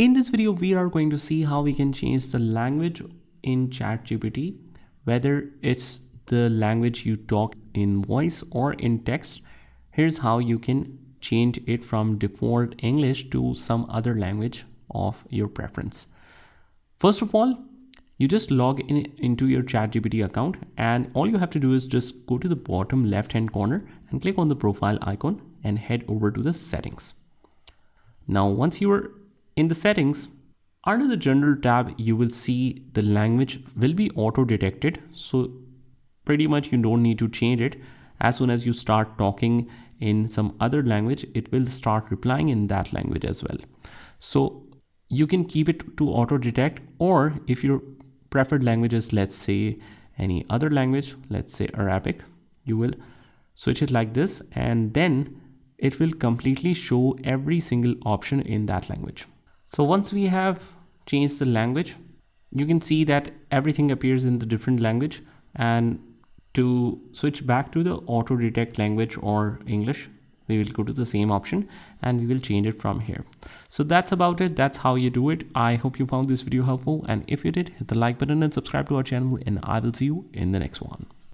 In this video, we are going to see how we can change the language in ChatGPT, whether it's the language you talk in voice or in text. Here's how you can change it from default English to some other language of your preference. First of all, you just log into your ChatGPT account, and all you have to do is just go to the bottom left hand corner and click on the profile icon and head over to the settings. Now, once you are in the settings, under the general tab, you will see the language will be auto detected. So pretty much you don't need to change it. As soon as you start talking in some other language, it will start replying in that language as well. So you can keep it to auto detect, or if your preferred language is, let's say, any other language, let's say Arabic, you will switch it like this, and then it will completely show every single option in that language. So once we have changed the language, you can see that everything appears in the different language. And to switch back to the auto detect language or English, we will go to the same option and we will change it from here. So that's about it. That's how you do it. I hope you found this video helpful. And if you did, hit the like button and subscribe to our channel, and I will see you in the next one.